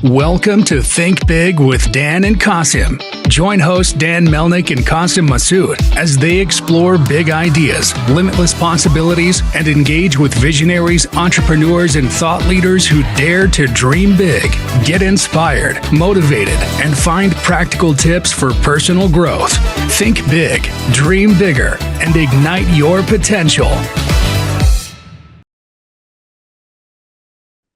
Welcome to Think Big with Dan and Qasim. Join hosts Dan Melnick and Qasim Masood as they explore big ideas, limitless possibilities, and engage with visionaries, entrepreneurs, and thought leaders who dare to dream big, get inspired, motivated, and find practical tips for personal growth. Think big, dream bigger, and ignite your potential.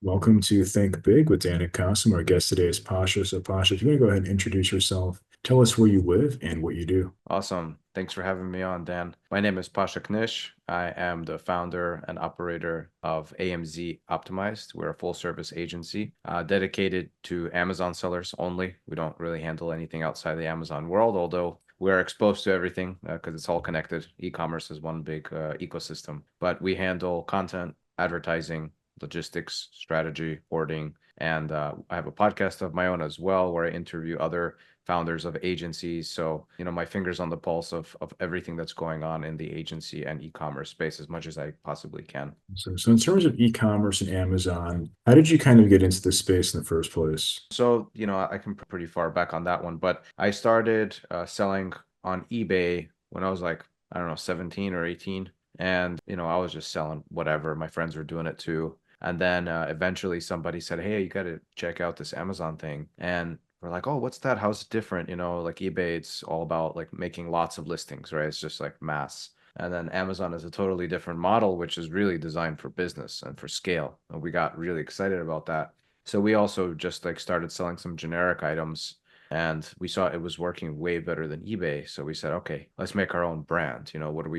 Welcome to Think Big with Dan and Qasim. Our guest today is Pasha. So Pasha, if you want to go ahead and introduce yourself, tell us where you live and what you do. Awesome. Thanks for having me on, Dan. My name is Pasha Knish. I am the founder and operator of AMZ Optimized. We're a full service agency dedicated to Amazon sellers only. We don't really handle anything outside the Amazon world, although we're exposed to everything because it's all connected. E-commerce is one big ecosystem, but we handle content, advertising, logistics, strategy, hoarding, and I have a podcast of my own as well where I interview other founders of agencies. So, my finger's on the pulse of everything that's going on in the agency and e-commerce space as much as I possibly can. So in terms of e-commerce and Amazon, how did you kind of get into this space in the first place? So, I can put pretty far back on that one, but I started selling on eBay when I was like, I don't know, 17 or 18. And, I was just selling whatever. My friends were doing it too. And then eventually somebody said, hey, you got to check out this Amazon thing. And we're like, oh, what's that? How's it different? Like eBay, it's all about like making lots of listings, right? It's just like mass. And then Amazon is a totally different model, which is really designed for business and for scale. And we got really excited about that. So we also just like started selling some generic items. And we saw it was working way better than eBay. So we said, okay, let's make our own brand. What do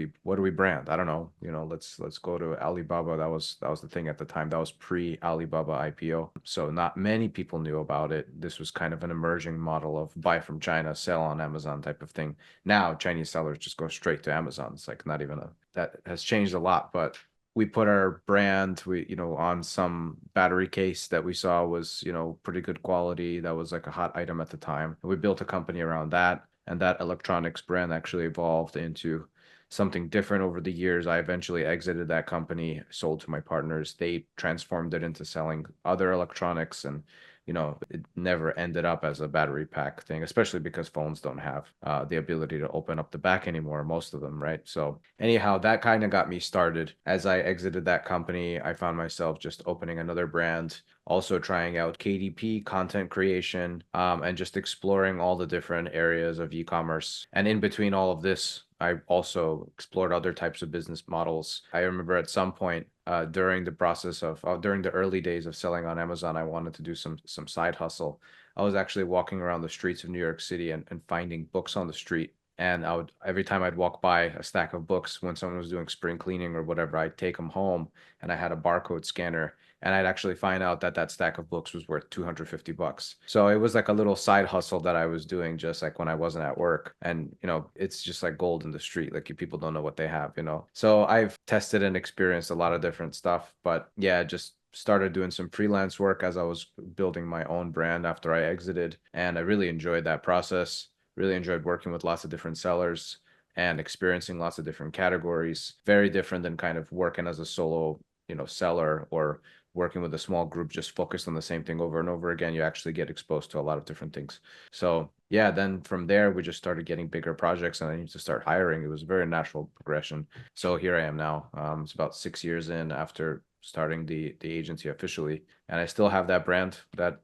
we brand? I don't know. Let's go to Alibaba. That was the thing at the time. That was pre-Alibaba IPO. So not many people knew about it. This was kind of an emerging model of buy from China, sell on Amazon type of thing. Now Chinese sellers just go straight to Amazon. It's like not even that has changed a lot, but we put our brand, on some battery case that we saw was, pretty good quality. That was like a hot item at the time. And we built a company around that. And that electronics brand actually evolved into something different over the years. I eventually exited that company, sold to my partners. They transformed it into selling other electronics, and it never ended up as a battery pack thing, especially because phones don't have the ability to open up the back anymore, most of them, right? So anyhow, that kind of got me started. As I exited that company, I found myself just opening another brand, also trying out KDP, content creation, and just exploring all the different areas of e-commerce. And in between all of this, I also explored other types of business models. I remember at some point during the process of during the early days of selling on Amazon, I wanted to do some side hustle. I was actually walking around the streets of New York City and finding books on the street. And every time I'd walk by a stack of books when someone was doing spring cleaning or whatever, I'd take them home and I had a barcode scanner. And I'd actually find out that stack of books was worth $250. So it was like a little side hustle that I was doing just like when I wasn't at work. And, it's just like gold in the street. Like people don't know what they have, So I've tested and experienced a lot of different stuff. But yeah, just started doing some freelance work as I was building my own brand after I exited. And I really enjoyed that process. Really enjoyed working with lots of different sellers and experiencing lots of different categories. Very different than kind of working as a solo, seller or working with a small group just focused on the same thing over and over again. You actually get exposed to a lot of different things. So yeah, then from there, we just started getting bigger projects and I needed to start hiring. It was a very natural progression. So here I am now. It's about 6 years in after starting the agency officially. And I still have that brand that,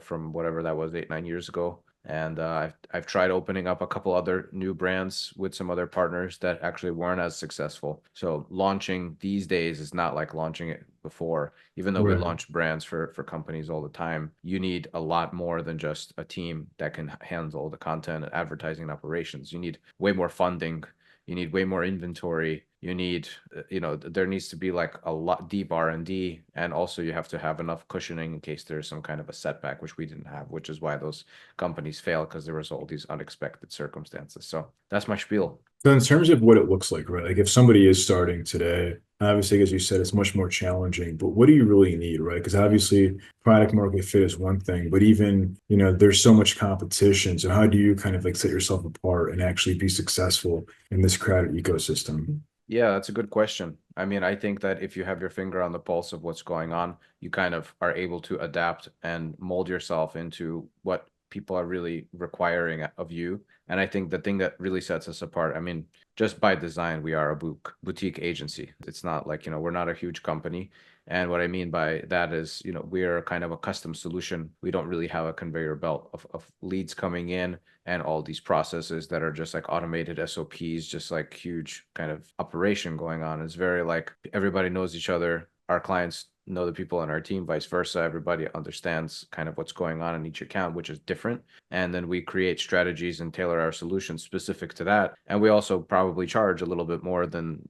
from whatever that was 8-9 years ago. And I've tried opening up a couple other new brands with some other partners that actually weren't as successful. So launching these days is not like launching it before. Even though we launch brands for companies all the time, you need a lot more than just a team that can handle the content and advertising and operations. You need way more funding. You need way more inventory. You need, there needs to be like a lot deep R&D. And also you have to have enough cushioning in case there's some kind of a setback, which we didn't have, which is why those companies fail, because there was all these unexpected circumstances. So that's my spiel. So in terms of what it looks like, right? Like if somebody is starting today, obviously, as you said, it's much more challenging, but what do you really need, right? Because obviously product market fit is one thing, but even, there's so much competition. So how do you kind of like set yourself apart and actually be successful in this crowded ecosystem? Yeah, that's a good question. I mean, I think that if you have your finger on the pulse of what's going on, you kind of are able to adapt and mold yourself into what people are really requiring of you. And I think the thing that really sets us apart, I mean, just by design, we are a boutique agency. It's not like, we're not a huge company. And what I mean by that is, we're kind of a custom solution. We don't really have a conveyor belt of leads coming in and all these processes that are just like automated SOPs, just like huge kind of operation going on. It's very like everybody knows each other. Our clients know the people on our team, vice versa. Everybody understands kind of what's going on in each account, which is different. And then we create strategies and tailor our solutions specific to that. And we also probably charge a little bit more than,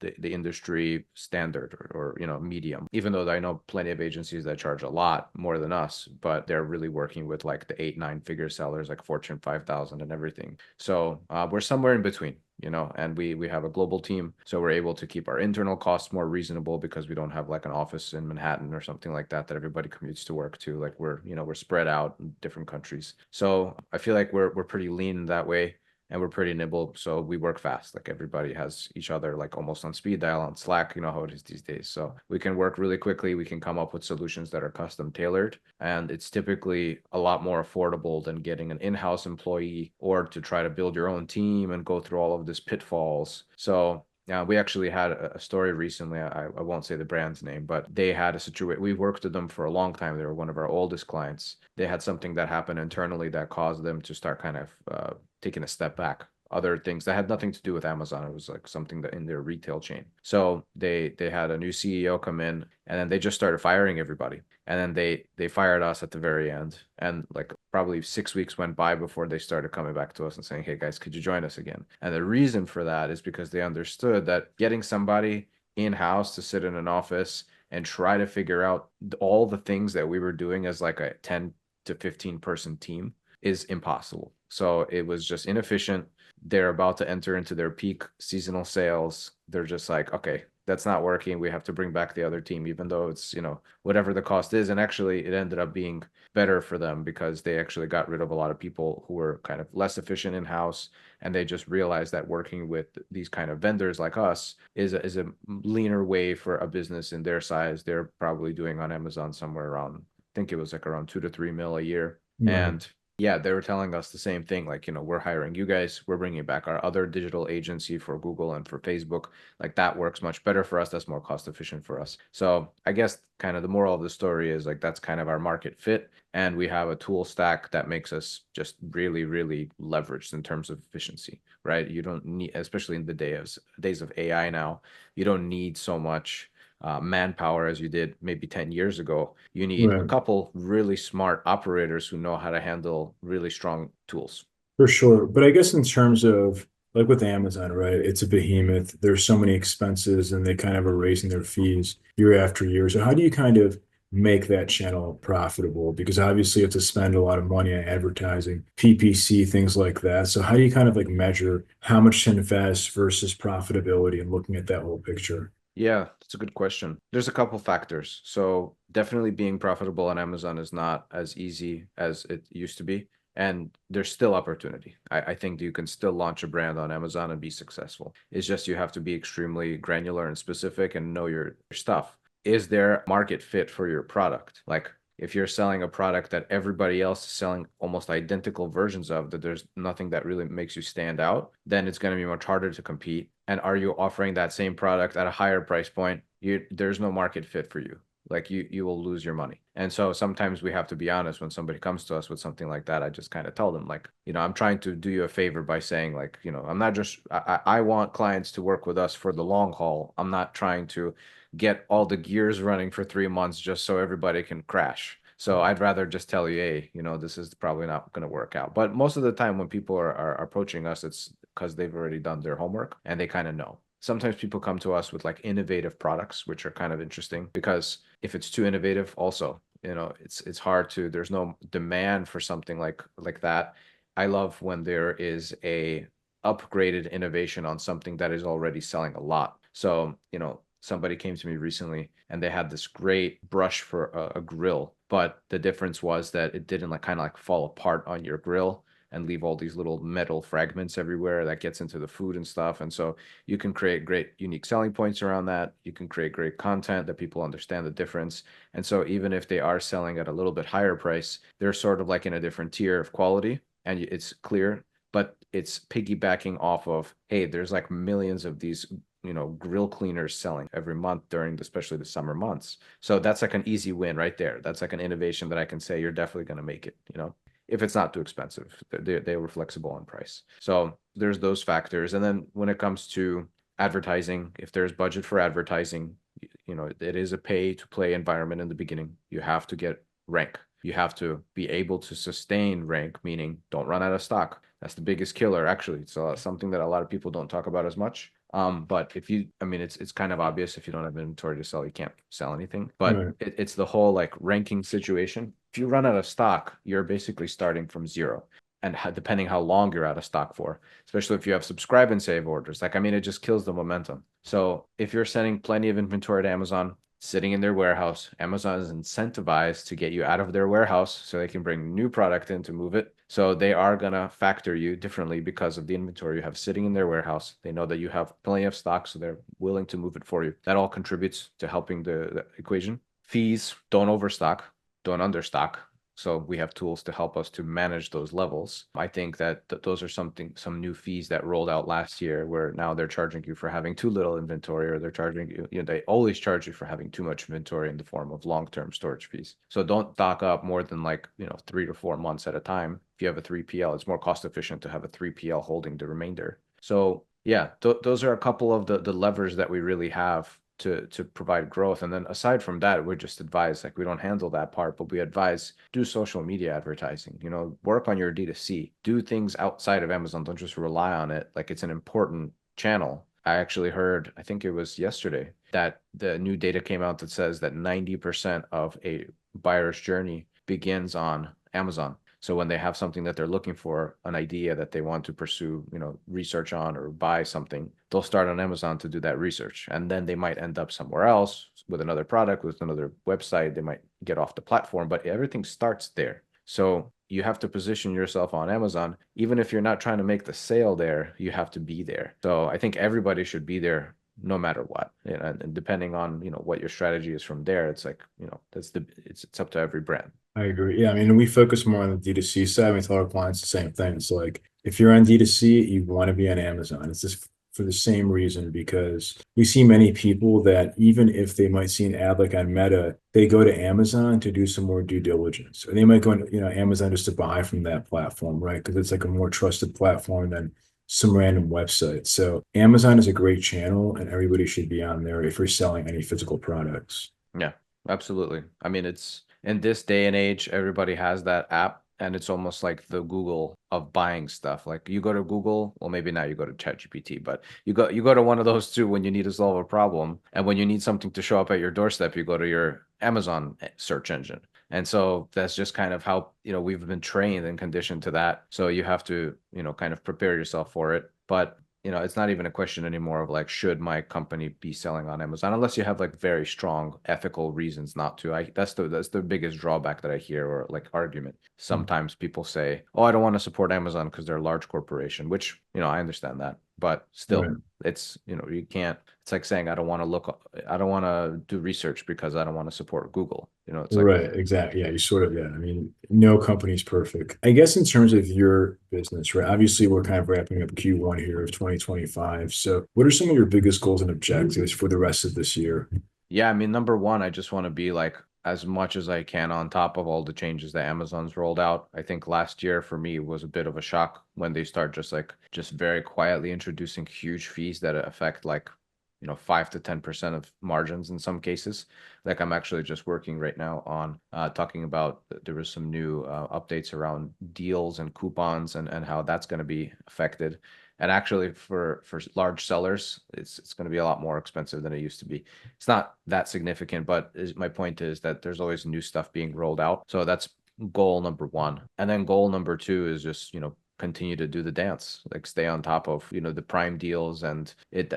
the industry standard or medium, even though I know plenty of agencies that charge a lot more than us, but they're really working with like the 8, 9 figure sellers, like Fortune 5,000 and everything. So we're somewhere in between. And we have a global team, so we're able to keep our internal costs more reasonable because we don't have like an office in Manhattan or something like that everybody commutes to work to. Like we're spread out in different countries. So I feel like we're pretty lean in that way, and we're pretty nimble. So we work fast. Like everybody has each other like almost on speed dial on Slack. You know how it is these days. So we can work really quickly. We can come up with solutions that are custom tailored, and it's typically a lot more affordable than getting an in-house employee or to try to build your own team and go through all of this pitfalls. So yeah, we actually had a story recently. I won't say the brand's name, but they had a situation. We worked with them for a long time. They were one of our oldest clients. They had something that happened internally that caused them to start kind of taking a step back. Other things that had nothing to do with Amazon. It was like something that in their retail chain. So they had a new CEO come in, and then they just started firing everybody. And then they fired us at the very end. And like probably 6 weeks went by before they started coming back to us and saying, "Hey guys, could you join us again?" And the reason for that is because they understood that getting somebody in-house to sit in an office and try to figure out all the things that we were doing as like a 10 to 15 person team is impossible. So it was just inefficient. They're about to enter into their peak seasonal sales. They're just like, okay, that's not working. We have to bring back the other team, even though it's, whatever the cost is. And actually, it ended up being better for them because they actually got rid of a lot of people who were kind of less efficient in-house. And they just realized that working with these kind of vendors like us is a leaner way for a business in their size. They're probably doing on Amazon somewhere around, I think it was like around 2 to 3 mil a year. Right. And yeah, they were telling us the same thing. Like, we're hiring you guys. We're bringing back our other digital agency for Google and for Facebook. Like that works much better for us. That's more cost efficient for us. So I guess kind of the moral of the story is like that's kind of our market fit. And we have a tool stack that makes us just really, really leveraged in terms of efficiency, right? You don't need, especially in the days of AI now, you don't need so much manpower as you did maybe 10 years ago. You need a Right. couple really smart operators who know how to handle really strong tools. For sure. But I guess in terms of like with Amazon, right? It's a behemoth. There's so many expenses and they kind of are raising their fees year after year. So how do you kind of make that channel profitable? Because obviously you have to spend a lot of money on advertising, PPC, things like that. So how do you kind of like measure how much to invest versus profitability and looking at that whole picture? Yeah, that's a good question. There's a couple factors. So definitely being profitable on Amazon is not as easy as it used to be. And there's still opportunity. I think you can still launch a brand on Amazon and be successful. It's just you have to be extremely granular and specific and know your stuff. Is there market fit for your product? Like if you're selling a product that everybody else is selling almost identical versions of, that there's nothing that really makes you stand out, then it's going to be much harder to compete. And are you offering that same product at a higher price point? There's no market fit for you. Like you will lose your money. And so sometimes we have to be honest when somebody comes to us with something like that. I just kind of tell them like, I'm trying to do you a favor by saying like, I'm not just, I want clients to work with us for the long haul. I'm not trying to get all the gears running for 3 months just so everybody can crash. So I'd rather just tell you, hey, this is probably not going to work out. But most of the time when people are approaching us, it's because they've already done their homework and they kind of know. Sometimes people come to us with like innovative products, which are kind of interesting because if it's too innovative, also, it's hard to, there's no demand for something like that. I love when there is a upgraded innovation on something that is already selling a lot. So, somebody came to me recently and they had this great brush for a grill, but the difference was that it didn't like kind of like fall apart on your grill. and leave all these little metal fragments everywhere that gets into the food and stuff. And so you can create great unique selling points around that. You can create great content that people understand the difference. And so even if they are selling at a little bit higher price, they're sort of like in a different tier of quality, and it's clear, but it's piggybacking off of, hey, there's like millions of these grill cleaners selling every month during especially the summer months. So that's like an easy win right there. That's like an innovation that I can say you're definitely going to make it, if it's not too expensive. They were flexible on price. So there's those factors. And then when it comes to advertising, if there's budget for advertising, it is a pay to play environment in the beginning. You have to get rank. You have to be able to sustain rank, meaning don't run out of stock. That's the biggest killer, actually. So something that a lot of people don't talk about as much. But it's kind of obvious. If you don't have inventory to sell, you can't sell anything. But Right. it's the whole like ranking situation. If you run out of stock, you're basically starting from zero. And depending how long you're out of stock for, especially if you have subscribe and save orders, it just kills the momentum. So if you're sending plenty of inventory to Amazon, sitting in their warehouse, Amazon is incentivized to get you out of their warehouse so they can bring new product in to move it. So they are going to factor you differently because of the inventory you have sitting in their warehouse. They know that you have plenty of stock, so they're willing to move it for you. That all contributes to helping the equation. Fees, don't overstock, don't understock. So we have tools to help us to manage those levels. I think that those are some new fees that rolled out last year, where now they're charging you for having too little inventory, or they're charging you, they always charge you for having too much inventory in the form of long-term storage fees. So don't stock up more than 3 to 4 months at a time. If you have a 3PL, it's more cost efficient to have a 3PL holding the remainder. So yeah, those are a couple of the levers that we really have to provide growth. And then aside from that, we're just advised, we don't handle that part, but we advise do social media advertising, work on your D2C, do things outside of Amazon. Don't just rely on it. It's an important channel. I actually heard, I think it was yesterday, that the new data came out that says that 90% of a buyer's journey begins on Amazon. So when they have something that they're looking for, an idea that they want to pursue, research on or buy something, they'll start on Amazon to do that research. And then they might end up somewhere else with another product, with another website. They might get off the platform, but everything starts there. So you have to position yourself on Amazon. Even if you're not trying to make the sale there, you have to be there. So I think everybody should be there no matter what. And depending on, what your strategy is from there, it's it's up to every brand. I agree. Yeah, we focus more on the D2C side. We tell our clients the same thing. It's if you're on D2C, you want to be on Amazon. It's just for the same reason, because we see many people that even if they might see an ad on Meta, they go to Amazon to do some more due diligence, or they might go on, Amazon just to buy from that platform, right? Because it's a more trusted platform than some random website. So Amazon is a great channel, and everybody should be on there if you're selling any physical products. Yeah, absolutely. It's in this day and age, everybody has that app, and it's almost like the Google of buying stuff. You go to Google, well, maybe now you go to ChatGPT, but you go to one of those two when you need to solve a problem. And when you need something to show up at your doorstep, you go to your Amazon search engine. And so that's just kind of how, we've been trained and conditioned to that. So you have to, kind of prepare yourself for it. But it's not even a question anymore of should my company be selling on Amazon, unless you have very strong ethical reasons not to. That's the biggest drawback that I hear, or argument. Sometimes people say, "Oh, I don't want to support Amazon because they're a large corporation," which I understand that, but still, Right. it's you can't. It's like saying I don't want to do research because I don't want to support Google. It's Right, exactly. Yeah, you sort of, yeah. No company's perfect. I guess in terms of your business, right? Obviously, we're kind of wrapping up Q1 here of 2025. So what are some of your biggest goals and objectives for the rest of this year? Yeah, number one, I just want to be as much as I can on top of all the changes that Amazon's rolled out. I think last year for me was a bit of a shock when they start just very quietly introducing huge fees that affect 5 to 10% of margins in some cases. I'm actually just working right now on talking about, there was some new updates around deals and coupons and how that's going to be affected. And actually for large sellers, it's going to be a lot more expensive than it used to be. It's not that significant, but my point is that there's always new stuff being rolled out. So that's goal number one. And then goal number two is just, continue to do the dance, like stay on top of, the Prime deals. And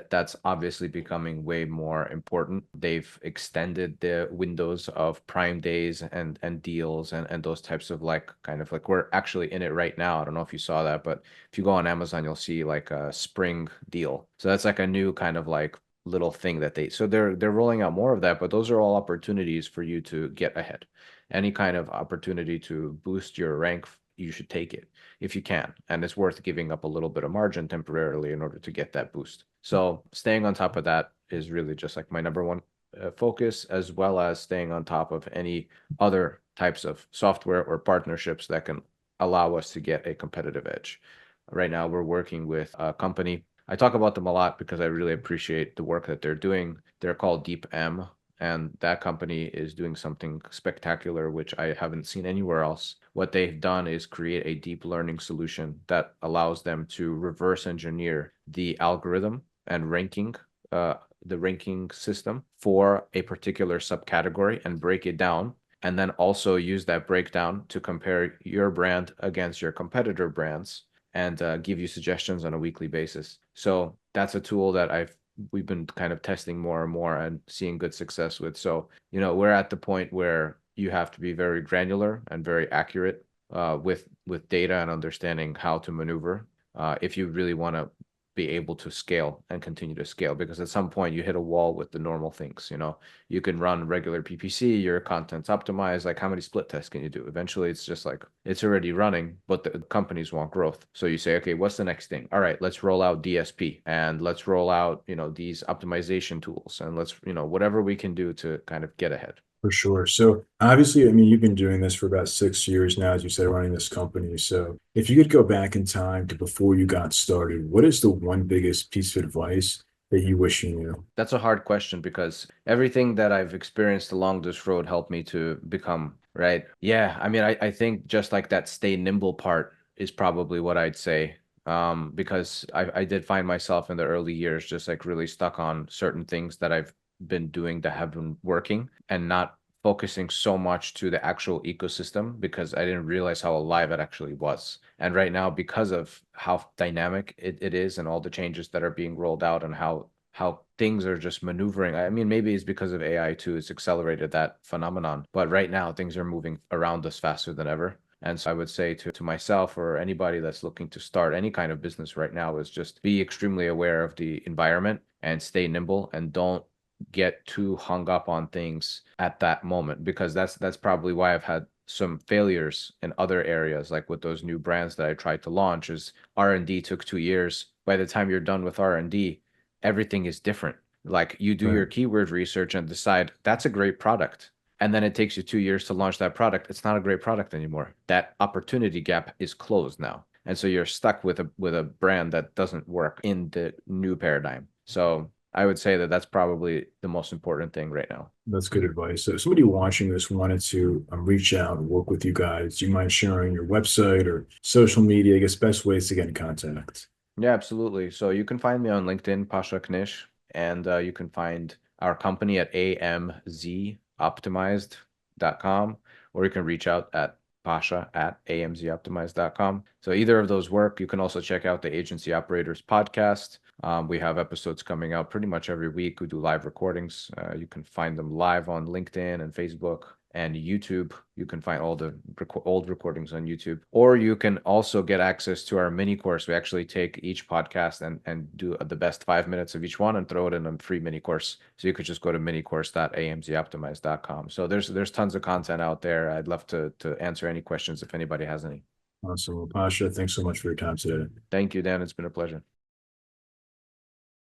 that's obviously becoming way more important. They've extended the windows of Prime days and deals and those types of like kind of like, we're actually in it right now. I don't know if you saw that, but if you go on Amazon, you'll see like a spring deal. So that's like a new kind of like little thing that they're rolling out more of that, but those are all opportunities for you to get ahead. Any kind of opportunity to boost your rank, you should take it if you can. And it's worth giving up a little bit of margin temporarily in order to get that boost. So staying on top of that is really just like my number one focus, as well as staying on top of any other types of software or partnerships that can allow us to get a competitive edge. Right now, we're working with a company. I talk about them a lot because I really appreciate the work that they're doing. They're called DeepM, and that company is doing something spectacular, which I haven't seen anywhere else. What they've done is create a deep learning solution that allows them to reverse engineer the algorithm and the ranking system for a particular subcategory and break it down, and then also use that breakdown to compare your brand against your competitor brands and give you suggestions on a weekly basis. So that's a tool that we've been kind of testing more and more and seeing good success with. So, we're at the point where you have to be very granular and very accurate with data and understanding how to maneuver if you really want to be able to scale and continue to scale, because at some point you hit a wall with the normal things. You can run regular PPC, your content's optimized, like how many split tests can you do? Eventually it's just like it's already running, but the companies want growth. So you say, okay, what's the next thing? All right, let's roll out DSP, and let's roll out these optimization tools, and let's whatever we can do to kind of get ahead. For sure. So obviously, I mean, you've been doing this for about 6 years now, as you said, running this company. So if you could go back in time to before you got started, what is the one biggest piece of advice that you wish you knew? That's a hard question because everything that I've experienced along this road helped me to become, right? Yeah, I mean, I think just like that stay nimble part is probably what I'd say. Because I did find myself in the early years just like really stuck on certain things that I've been doing that have been working, and not focusing so much to the actual ecosystem because I didn't realize how alive it actually was. And right now, because of how dynamic it is and all the changes that are being rolled out and how things are just maneuvering. I mean, maybe it's because of AI too. It's accelerated that phenomenon. But right now, things are moving around us faster than ever. And so I would say to myself or anybody that's looking to start any kind of business right now is just be extremely aware of the environment and stay nimble, and don't get too hung up on things at that moment, because that's probably why I've had some failures in other areas, like with those new brands that I tried to launch. Is R&D took 2 years. By the time you're done with R&D, everything is different. Like you do your keyword research and decide that's a great product, and then it takes you 2 years to launch that product. It's not a great product anymore. That opportunity gap is closed now, and so you're stuck with a brand that doesn't work in the new paradigm. So I would say that that's probably the most important thing right now. That's good advice. So if somebody watching this wanted to reach out and work with you guys, do you mind sharing your website or social media? I guess best ways to get in contact. Yeah, absolutely. So you can find me on LinkedIn, Pasha Knish, and you can find our company at amzoptimized.com, or you can reach out at pasha@amzoptimized.com. So either of those work. You can also check out the Agency Operators podcast. We have episodes coming out pretty much every week. We do live recordings. You can find them live on LinkedIn and Facebook and YouTube. You can find all the old recordings on YouTube, or you can also get access to our mini course. We actually take each podcast and do the best 5 minutes of each one and throw it in a free mini course. So you could just go to minicourse.amzoptimized.com. So there's tons of content out there. I'd love to answer any questions if anybody has any. Awesome. Well, Pasha, thanks so much for your time today. Thank you, Dan. It's been a pleasure.